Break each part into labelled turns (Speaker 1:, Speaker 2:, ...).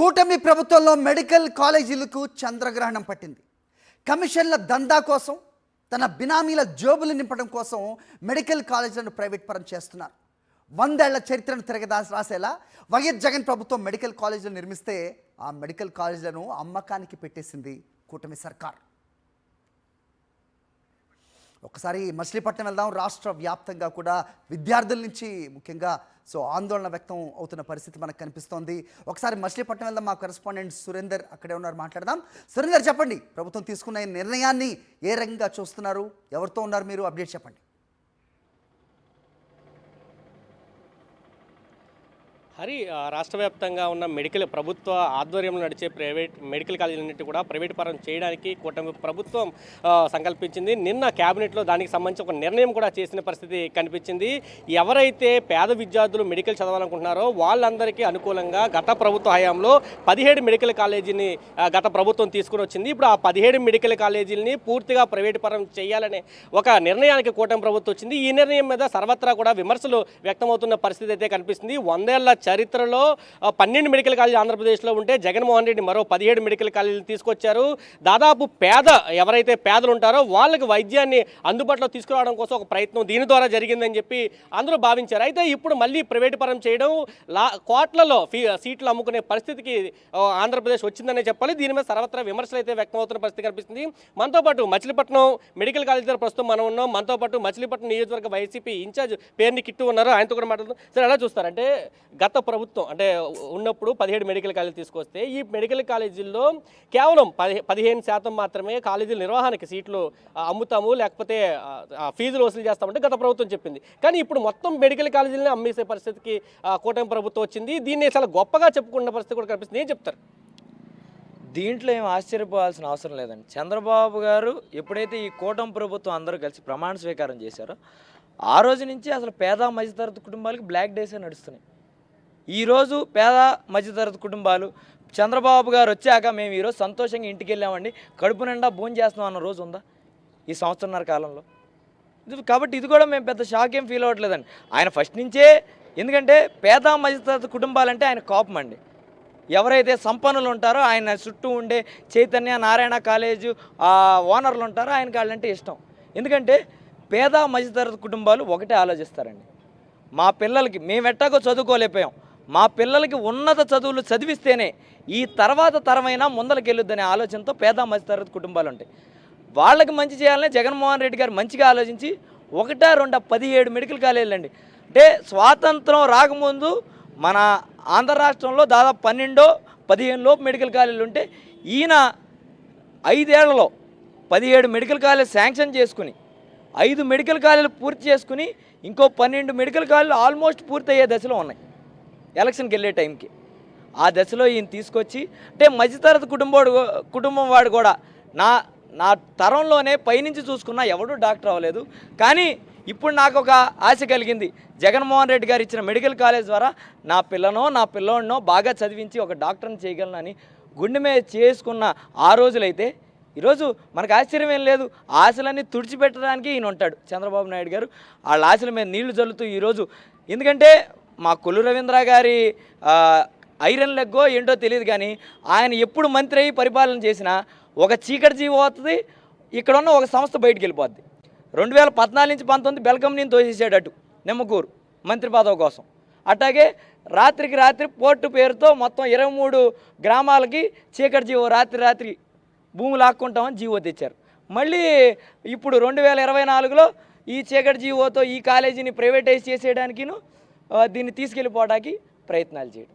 Speaker 1: కూటమి ప్రభుత్వంలో మెడికల్ కాలేజీలకు చంద్రగ్రహణం పట్టింది. కమిషన్ల దందా కోసం, తన బినామీల జోబులు నింపడం కోసం మెడికల్ కాలేజీలను ప్రైవేట్ పరం చేస్తున్నారు. 100 ఏళ్ల చరిత్రను రాసేలా వైఎస్ జగన్ ప్రభుత్వం మెడికల్ కాలేజీలు నిర్మిస్తే ఆ మెడికల్ కాలేజీలను అమ్మకానికి పెట్టేసింది కూటమి సర్కార్. ఒకసారి మచిలీపట్నం వెళ్దాం. రాష్ట్ర వ్యాప్తంగా కూడా విద్యార్థుల నుంచి ముఖ్యంగా ఆందోళన వ్యక్తం అవుతున్న పరిస్థితి మనకు కనిపిస్తోంది. ఒకసారి మచిలీపట్నం వెళ్దాం. మా కరెస్పాండెంట్ సురేందర్ అక్కడే ఉన్నారు, మాట్లాడదాం. సురేందర్, చెప్పండి, ప్రభుత్వం తీసుకున్న నిర్ణయాన్ని ఏ రకంగా చూస్తున్నారు? ఎవరితో ఉన్నారు మీరు? అప్డేట్ చెప్పండి.
Speaker 2: హరి, రాష్ట్ర వ్యాప్తంగా ఉన్న ప్రభుత్వ ఆధ్వర్యంలో నడిచే ప్రైవేట్ మెడికల్ కాలేజీలన్నింటి కూడా ప్రైవేట్ పరం చేయడానికి కూటమి ప్రభుత్వం సంకల్పించింది. నిన్న క్యాబినెట్లో దానికి సంబంధించి ఒక నిర్ణయం కూడా చేసిన పరిస్థితి కనిపించింది. ఎవరైతే పేద విద్యార్థులు మెడికల్ చదవాలనుకుంటున్నారో వాళ్ళందరికీ అనుకూలంగా గత ప్రభుత్వ హయాంలో 17 మెడికల్ కాలేజీని గత ప్రభుత్వం తీసుకుని వచ్చింది. ఇప్పుడు ఆ 17 మెడికల్ కాలేజీలని పూర్తిగా ప్రైవేట్ పరం చేయాలనే ఒక నిర్ణయానికి కూటమి ప్రభుత్వం వచ్చింది. ఈ నిర్ణయం మీద సర్వత్రా కూడా విమర్శలు వ్యక్తమవుతున్న పరిస్థితి అయితే కనిపిస్తుంది. 100 ఏళ్ల చరిత్రలో 12 మెడికల్ కాలేజీలు ఆంధ్రప్రదేశ్లో ఉంటే జగన్మోహన్ రెడ్డి మరో 17 మెడికల్ కాలేజీలు తీసుకొచ్చారు. దాదాపు ఎవరైతే పేదలు ఉంటారో వాళ్ళకి వైద్యాన్ని అందుబాటులో తీసుకురావడం కోసం ఒక ప్రయత్నం దీని ద్వారా జరిగిందని చెప్పి అందరూ భావించారు. అయితే ఇప్పుడు మళ్ళీ ప్రైవేట్ పరం చేయడం, కోట్లలో సీట్లు అమ్ముకునే పరిస్థితికి ఆంధ్రప్రదేశ్ వచ్చిందనే చెప్పాలి. దీని మీద సర్వత్రా విమర్శలు అయితే వ్యక్తమవుతున్న పరిస్థితి కనిపిస్తుంది. మనతో పాటు మచిలీపట్నం మెడికల్ కాలేజీ దగ్గర ప్రస్తుతం మనం ఉన్నాం. మనతో పాటు మచిలీపట్నం నియోజకవర్గ వైసీపీ ఇన్ఛార్జ్ పేరుని కిట్టు ఉన్నారు, ఆయనతో కూడా మాట్లాడుతున్నాం. సరే, ఎలా చూస్తారంటే గత ప్రభుత్వం ఉన్నప్పుడు 17 మెడికల్ కాలేజీలు తీసుకొస్తే ఈ మెడికల్ కాలేజీల్లో కేవలం 15% మాత్రమే కాలేజీల నిర్వహణకి సీట్లు అమ్ముతాము, లేకపోతే ఫీజులు వసూలు చేస్తామంటే గత ప్రభుత్వం చెప్పింది. కానీ ఇప్పుడు మొత్తం మెడికల్ కాలేజీలని అమ్మేసే పరిస్థితికి కూటమి ప్రభుత్వం వచ్చింది. దీన్ని చాలా గొప్పగా చెప్పుకున్న పరిస్థితి కూడా కనిపిస్తుంది. ఏం చెప్తారు?
Speaker 3: దీంట్లో ఏం ఆశ్చర్యపోవాల్సిన అవసరం లేదండి. చంద్రబాబు గారు ఎప్పుడైతే ఈ కూటమి ప్రభుత్వం అందరూ కలిసి ప్రమాణ స్వీకారం చేశారో ఆ రోజు నుంచి అసలు పేద మధ్యతరగతి కుటుంబాలకు బ్లాక్ డేసే నడుస్తున్నాయి. ఈరోజు పేద మధ్యతరగతి కుటుంబాలు చంద్రబాబు గారు వచ్చాక మేము ఈరోజు సంతోషంగా ఇంటికి వెళ్ళామండి, కడుపు నిండా భోజనం చేస్తున్నాం అన్న రోజు ఉందా ఈ సంవత్సరన్నర కాలంలో? కాబట్టి ఇది కూడా మేము పెద్ద షాక్ ఏం ఫీల్ అవ్వట్లేదండి. ఆయన ఫస్ట్ నుంచే, ఎందుకంటే పేద మధ్యతరగతి కుటుంబాలంటే ఆయన కోపం అండి. ఎవరైతే సంపన్నులు ఉంటారో ఆయన చుట్టూ ఉండే చైతన్య నారాయణ కాలేజు ఓనర్లు ఉంటారో ఆయనకి వాళ్ళంటే ఇష్టం. ఎందుకంటే పేద మధ్యతరగతి కుటుంబాలు ఒకటే ఆలోచిస్తారండి, మా పిల్లలకి మేము ఎట్టాగో చదువుకోలేకపోయాం, మా పిల్లలకి ఉన్నత చదువులు చదివిస్తేనే ఈ తర్వాత తరమైనా ముందరికి వెళ్ళొద్దనే ఆలోచనతో పేద మధ్యతరగతి కుటుంబాలు ఉంటాయి. వాళ్ళకి మంచి చేయాలనే జగన్మోహన్ రెడ్డి గారు మంచిగా ఆలోచించి 17 మెడికల్ కాలేజీలు అండి. అంటే స్వాతంత్రం రాకముందు మన ఆంధ్ర రాష్ట్రంలో దాదాపు 12-15 లోపు మెడికల్ కాలేజీలు ఉంటే ఈయన 5 ఏళ్లలో 17 మెడికల్ కాలేజ్ శాంక్షన్ చేసుకుని 5 మెడికల్ కాలేజీలు పూర్తి చేసుకుని ఇంకో 12 మెడికల్ కాలేజీలు ఆల్మోస్ట్ పూర్తయ్యే దశలో ఉన్నాయి ఎలక్షన్కి వెళ్ళే టైంకి. ఆ దశలో ఈయన తీసుకొచ్చి, అంటే మధ్యతరగతి కుటుంబం వాడు కూడా నా తరంలోనే పైనుంచి చూసుకున్నా ఎవడూ డాక్టర్ అవ్వలేదు, కానీ ఇప్పుడు నాకు ఒక ఆశ కలిగింది, జగన్మోహన్ రెడ్డి గారు ఇచ్చిన మెడికల్ కాలేజ్ ద్వారా నా పిల్లోడినో బాగా చదివించి ఒక డాక్టర్ని చేయగలనని గుండె మీద చేసుకున్న ఆ రోజులైతే ఈరోజు మనకు ఆశ్చర్యం ఏం లేదు. ఆశలన్నీ తుడిచిపెట్టడానికి ఈయన ఉంటాడు చంద్రబాబు నాయుడు గారు. వాళ్ళ ఆశల మీద నీళ్లు జల్లుతూ ఈరోజు, ఎందుకంటే మా కొల్లు రవీంద్ర గారి ఐరన్ లెగ్గో ఏంటో తెలియదు, కానీ ఆయన ఎప్పుడు మంత్రి అయ్యి పరిపాలన చేసినా ఒక చీకటి జీవి అవుతుంది, ఇక్కడ ఉన్న ఒక సంస్థ బయటికి వెళ్ళిపోద్ది. 2014 నుంచి 19 బెల్కంని తోసేసాడు అటు నిమ్మకూరు మంత్రి పదవి కోసం. అట్లాగే రాత్రికి రాత్రి పోర్టు పేరుతో మొత్తం 23 గ్రామాలకి చీకటి జీవో రాత్రి భూమి లాక్కుంటామని జీవో తెచ్చారు. మళ్ళీ ఇప్పుడు 2024లో ఈ చీకటి జీవోతో ఈ కాలేజీని ప్రైవేటైజ్ చేసేయడానికిను దీన్ని తీసుకెళ్ళిపోవడానికి ప్రయత్నాలు చేయడం,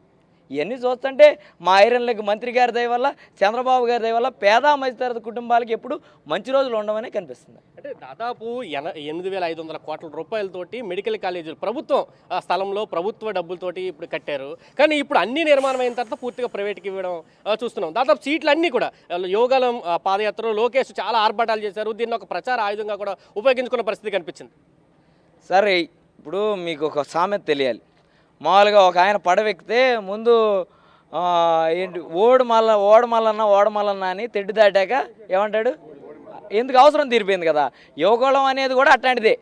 Speaker 3: ఇవన్నీ చూస్తుంటే మా ఐరన్ లెగ్ మంత్రి గారి దయ వల్ల, చంద్రబాబు గారి దయ వల్ల పేద మధ్యతరగతి కుటుంబాలకి ఎప్పుడు మంచి రోజులు ఉండవనే కనిపిస్తుంది.
Speaker 2: అంటే దాదాపు 8,500 కోట్ల రూపాయలతోటి మెడికల్ కాలేజీలు ప్రభుత్వం స్థలంలో ప్రభుత్వ డబ్బులతోటి ఇప్పుడు కట్టారు. కానీ ఇప్పుడు అన్ని నిర్మాణం అయిన తర్వాత పూర్తిగా ప్రైవేట్కి ఇవ్వడం చూస్తున్నాం. దాదాపు సీట్లు అన్నీ కూడా యోగాలం పాదయాత్రలో లోకేష్ చాలా ఆర్భాటాలు చేశారు, దీన్ని ఒక ప్రచార ఆయుధంగా కూడా ఉపయోగించుకున్న పరిస్థితి కనిపించింది.
Speaker 3: సరే, ఇప్పుడు మీకు ఒక సామెత తెలియాలి. మామూలుగా ఒక ఆయన పడవెక్కితే ముందు ఏంటి ఓడమల్లన్న అని తెడ్డు దాటాక ఏమంటాడు, ఎందుకు అవసరం తీరిపోయింది కదా. యోగోళం అనేది కూడా అట్లాంటిదే,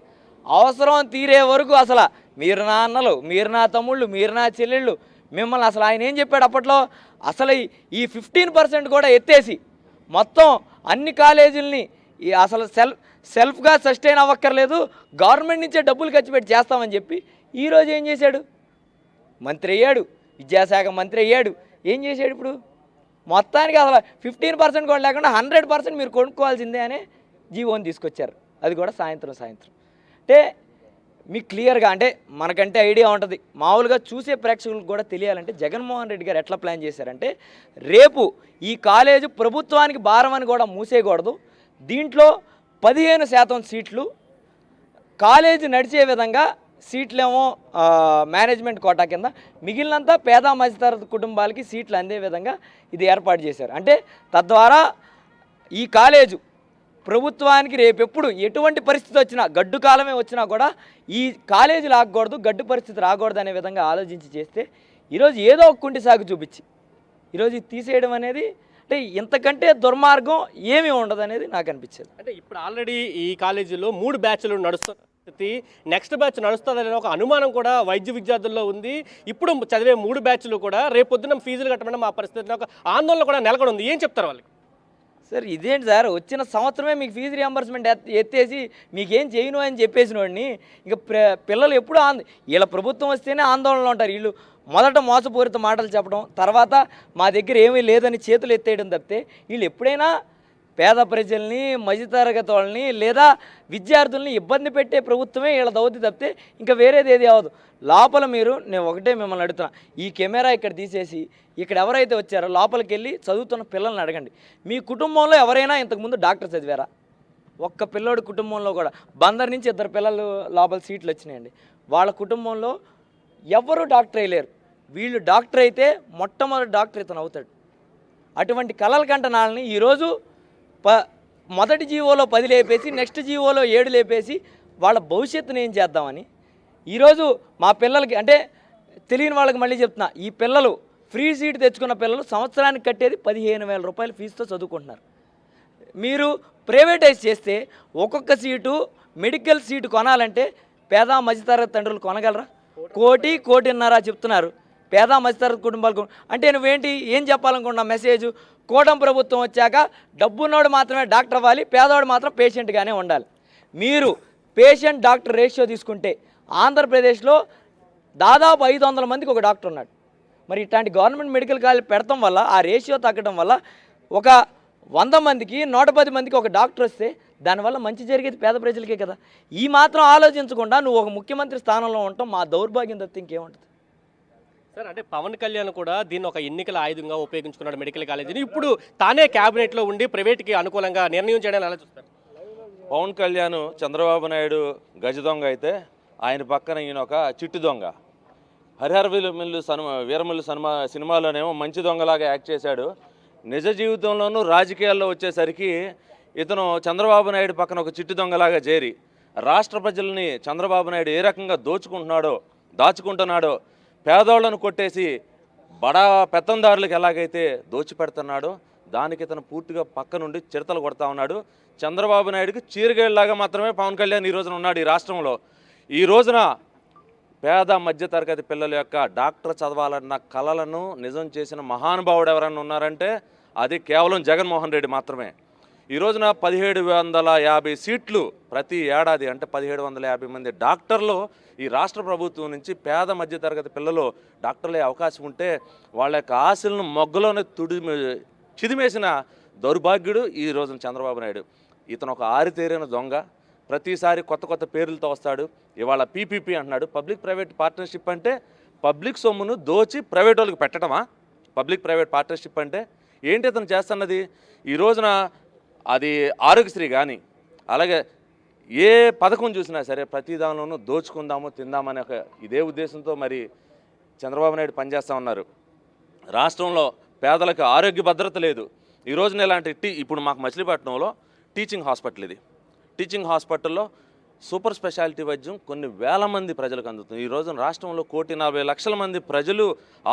Speaker 3: అవసరం తీరే వరకు అసలు మీరు నా అన్నలు, మీరు నా తమ్ముళ్ళు, మీరు నా చెల్లెళ్ళు, మిమ్మల్ని అసలు ఆయన ఏం చెప్పాడు అప్పట్లో, అసలు ఈ 15% కూడా ఎత్తేసి మొత్తం అన్ని కాలేజీలని అసలు సెల్ఫ్గా సస్టైన్ అవ్వక్కర్లేదు, గవర్నమెంట్ నుంచే డబ్బులు ఖర్చు పెట్టి చేస్తామని చెప్పి ఈరోజు ఏం చేశాడు, మంత్రి అయ్యాడు, విద్యాశాఖ మంత్రి అయ్యాడు. ఏం చేశాడు ఇప్పుడు? మొత్తానికి అసలు 15% కూడా లేకుండా 100% మీరు కొనుక్కోవాల్సిందే అనే జీవోని తీసుకొచ్చారు, అది కూడా సాయంత్రం. అంటే మీకు క్లియర్గా, అంటే మనకంటే ఐడియా ఉంటుంది, మామూలుగా చూసే ప్రేక్షకులకు కూడా తెలియాలంటే జగన్మోహన్ రెడ్డి గారు ఎట్లా ప్లాన్ చేశారంటే, రేపు ఈ కాలేజీ ప్రభుత్వానికి భారం అని కూడా మూసేయకూడదు, దీంట్లో 15% సీట్లు కాలేజీ నడిచే విధంగా, సీట్లేమో మేనేజ్మెంట్ కోటా కింద, మిగిలినంతా పేద మధ్యతరగతి కుటుంబాలకి సీట్లు అందే విధంగా ఇది ఏర్పాటు చేశారు. అంటే తద్వారా ఈ కాలేజు ప్రభుత్వానికి రేపెప్పుడు ఎటువంటి పరిస్థితి వచ్చినా, గడ్డు కాలమే వచ్చినా కూడా ఈ కాలేజీలు ఆగకూడదు, గడ్డు పరిస్థితి రాకూడదు అనే విధంగా ఆలోచించి చేస్తే ఈరోజు ఏదో ఒక కుంటి సాగు చూపించి ఈరోజు ఇది తీసేయడం అనేది, అంటే ఇంతకంటే దుర్మార్గం ఏమీ ఉండదు అనేది నాకు అనిపించేది.
Speaker 2: అంటే ఇప్పుడు ఆల్రెడీ ఈ కాలేజీలో 3 బ్యాచ్లు నడుస్తుంది, నెక్స్ట్ బ్యాచ్ నడుస్తుందనే ఒక అనుమానం కూడా వైద్య విద్యార్థుల్లో ఉంది. ఇప్పుడు చదివే 3 బ్యాచ్లు కూడా రేపొద్దున ఫీజులు కట్టడం మా పరిస్థితి ఒక ఆందోళన కూడా నెలకొని ఉంది. ఏం చెప్తారు వాళ్ళకి?
Speaker 3: సార్ ఇదేంటి సార్, వచ్చిన సంవత్సరమే మీకు ఫీజు రియంబర్స్మెంట్ ఎత్తేసి మీకేం చేయను అని చెప్పేసిన వాడిని, ఇంకా పిల్లలు ఎప్పుడు వీళ్ళ ప్రభుత్వం వస్తేనే ఆందోళనలో ఉంటారు. వీళ్ళు మొదట మోసపూరిత మాటలు చెప్పడం, తర్వాత మా దగ్గర ఏమీ లేదని చేతులు ఎత్తేయడం తప్పితే, వీళ్ళు ఎప్పుడైనా పేద ప్రజల్ని, మధ్యతరగతి వాళ్ళని లేదా విద్యార్థుల్ని ఇబ్బంది పెట్టే ప్రభుత్వమే వీళ్ళ దౌత్యం తప్పితే ఇంకా వేరేది ఏది అవ్వదు. లోపల నేను ఒకటే మిమ్మల్ని అడుగుతున్నా, ఈ కెమెరా ఇక్కడ తీసేసి ఇక్కడ ఎవరైతే వచ్చారో లోపలికి వెళ్ళి చదువుతున్న పిల్లల్ని అడగండి, మీ కుటుంబంలో ఎవరైనా ఇంతకుముందు డాక్టర్ చదివారా? ఒక్క పిల్లోడి కుటుంబంలో కూడా, బందర్ నుంచి 2 పిల్లలు లోపల సీట్లు వచ్చినాయండి, వాళ్ళ కుటుంబంలో ఎవరు డాక్టర్ అయ్యలేరు. వీళ్ళు డాక్టర్ అయితే మొట్టమొదటి డాక్టర్ ఇతను అవుతాడు. అటువంటి కలల కంటనాలని ఈరోజు మొదటి జీవోలో 10 లేపేసి, నెక్స్ట్ జీవోలో 7 లేపేసి వాళ్ళ భవిష్యత్తును ఏం చేద్దామని ఈరోజు మా పిల్లలకి, అంటే తెలియని వాళ్ళకి మళ్ళీ చెప్తున్నా, ఈ పిల్లలు ఫ్రీ సీట్ తెచ్చుకున్న పిల్లలు సంవత్సరానికి కట్టేది 15,000 రూపాయల ఫీజుతో చదువుకుంటున్నారు. మీరు ప్రైవేటైజ్ చేస్తే ఒక్కొక్క సీటు మెడికల్ సీటు కొనాలంటే పేద మధ్యతరగతి తండ్రులు కొనగలరా? 1.5 చెప్తున్నారు పేద మధ్యతరగతి కుటుంబాలకు. అంటే నువ్వేంటి ఏం చెప్పాలనుకున్నా మెసేజ్, కూటమి ప్రభుత్వం వచ్చాక డబ్బున్నోడు మాత్రమే డాక్టర్ అవ్వాలి, పేదవాడు మాత్రం పేషెంట్గానే ఉండాలి. మీరు పేషెంట్ డాక్టర్ రేషియో తీసుకుంటే ఆంధ్రప్రదేశ్లో దాదాపు 500 మందికి ఒక డాక్టర్ ఉన్నాడు. మరి ఇట్లాంటి గవర్నమెంట్ మెడికల్ కాలేజ్ పెడతాం వల్ల, ఆ రేషియో తగ్గడం వల్ల ఒక 100 మందికి 110 మందికి ఒక డాక్టర్ వస్తే దానివల్ల మంచి జరిగేది పేద ప్రజలకే కదా. ఈ మాత్రం ఆలోచించకుండా నువ్వు ఒక ముఖ్యమంత్రి స్థానంలో ఉండటం మా దౌర్భాగ్యం తప్పితే ఇంకేముంటుంది
Speaker 2: సార్? అంటే పవన్ కళ్యాణ్ కూడా దీన్ని ఒక ఎన్నికల ఆయుధంగా ఉపయోగించుకున్నాడు మెడికల్ కాలేజీని. ఇప్పుడు తానే క్యాబినెట్లో ఉండి ప్రైవేట్కి అనుకూలంగా నిర్ణయం చేయడానికి ఎలా చూస్తారు?
Speaker 4: పవన్ కళ్యాణ్ చంద్రబాబు నాయుడు గజ దొంగ అయితే ఆయన పక్కన ఈయన ఒక చిట్టు దొంగ. హరిహర వీరమిల్లు సినిమాలోనేమో మంచి దొంగలాగా యాక్ట్ చేశాడు. నిజ జీవితంలోనూ రాజకీయాల్లో వచ్చేసరికి ఇతను చంద్రబాబు నాయుడు పక్కన ఒక చిట్టు దొంగలాగా చేరి రాష్ట్ర ప్రజల్ని చంద్రబాబు నాయుడు ఏ రకంగా దాచుకుంటున్నాడో, పేదోళ్లను కొట్టేసి బడా పెత్తందారులకు ఎలాగైతే దోచిపెడుతున్నాడో దానికి ఇతను పూర్తిగా పక్క నుండి చిరతలు కొడతా ఉన్నాడు. చంద్రబాబు నాయుడుకి చీరగేళ్లాగా మాత్రమే పవన్ కళ్యాణ్ ఈ రోజున ఉన్నాడు ఈ రాష్ట్రంలో. ఈ రోజున పేద మధ్యతరగతి పిల్లల యొక్క డాక్టర్ చదవాలన్న కలలను నిజం చేసిన మహానుభావుడు ఎవరన్నా ఉన్నారంటే అది కేవలం జగన్మోహన్ రెడ్డి మాత్రమే. ఈ రోజున 1750 సీట్లు ప్రతి ఏడాది, అంటే 1750 మంది డాక్టర్లు ఈ రాష్ట్ర ప్రభుత్వం నుంచి పేద మధ్యతరగతి పిల్లలు డాక్టర్లే అవకాశం ఉంటే వాళ్ళ యొక్క ఆశలను మొగ్గలోనే చిదిమేసిన దౌర్భాగ్యుడు ఈ రోజున చంద్రబాబు నాయుడు. ఇతను ఒక ఆరితేరిన దొంగ, ప్రతిసారి కొత్త పేర్లతో వస్తాడు. ఇవాళ పీపీపీ అంటున్నాడు. పబ్లిక్ ప్రైవేట్ పార్ట్నర్షిప్ అంటే పబ్లిక్ సొమ్మును దోచి ప్రైవేట్ వాళ్ళకి పెట్టడమా? పబ్లిక్ ప్రైవేట్ పార్ట్నర్షిప్ అంటే ఏంటి ఇతను చేస్తున్నది? ఈ రోజున అది ఆరోగ్యశ్రీ కానీ అలాగే ఏ పథకం చూసినా సరే ప్రతి దానిలోనూ దోచుకుందాము తిందామనే ఒక ఇదే ఉద్దేశంతో మరి చంద్రబాబు నాయుడు పనిచేస్తూ ఉన్నారు. రాష్ట్రంలో పేదలకు ఆరోగ్య భద్రత లేదు. ఈ రోజున ఇలాంటి ఇప్పుడు మాకు మచిలీపట్నంలో టీచింగ్ హాస్పిటల్, ఇది టీచింగ్ హాస్పిటల్లో సూపర్ స్పెషాలిటీ వైద్యం కొన్ని వేల మంది ప్రజలకు అందుతుంది. ఈ రోజున రాష్ట్రంలో 1,40,00,000 మంది ప్రజలు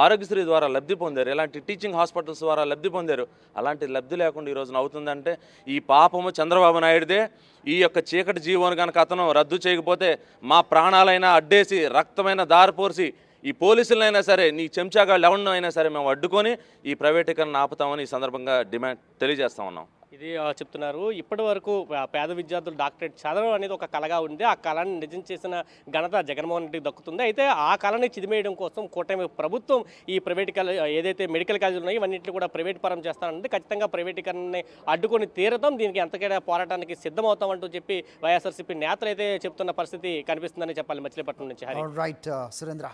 Speaker 4: ఆరోగ్యశ్రీ ద్వారా లబ్ధి పొందారు, ఇలాంటి టీచింగ్ హాస్పిటల్స్ ద్వారా లబ్ధి పొందారు. అలాంటి లబ్ధి లేకుండా ఈ రోజున అవుతుందంటే ఈ పాపము చంద్రబాబు నాయుడుదే. ఈ యొక్క చీకటి జీవోను కనుక అతను రద్దు చేయకపోతే మా ప్రాణాలైనా అడ్డేసి రక్తమైన దారిపోసి ఈ పోలీసులైనా సరే, నీ చెంచాగాళ్ళు ఎవరినో అయినా సరే మేము అడ్డుకొని ఈ ప్రైవేటీకరణ ఆపుతామని ఈ సందర్భంగా డిమాండ్ తెలియజేస్తా ఉన్నాం.
Speaker 2: ఇది చెప్తున్నారు. ఇప్పటి వరకు పేద విద్యార్థులు డాక్టరేట్ చదవడం అనేది ఒక కళగా ఉంది. ఆ కళని నిజం చేసిన ఘనత జగన్మోహన్ రెడ్డికి దక్కుతుంది. అయితే ఆ కళని చిదిమేయడం కోసం కూటమి ప్రభుత్వం ఈ ప్రైవేట్ ఏదైతే మెడికల్ కాలేజీలు ఉన్నాయో ఇవన్నింటినీ కూడా ప్రైవేట్ పరం చేస్తానంటే ఖచ్చితంగా ప్రైవేటీకరణని అడ్డుకొని తీరతాం, దీనికి ఎంతకైనా పోరాటానికి సిద్ధమవుతాం అంటూ చెప్పి వైఎస్ఆర్సీపీ నేతలు అయితే చెప్తున్న పరిస్థితి కనిపిస్తుందని చెప్పాలి. మచిలీపట్నం నుంచి హరి.
Speaker 1: రైట్ సురేంద్ర.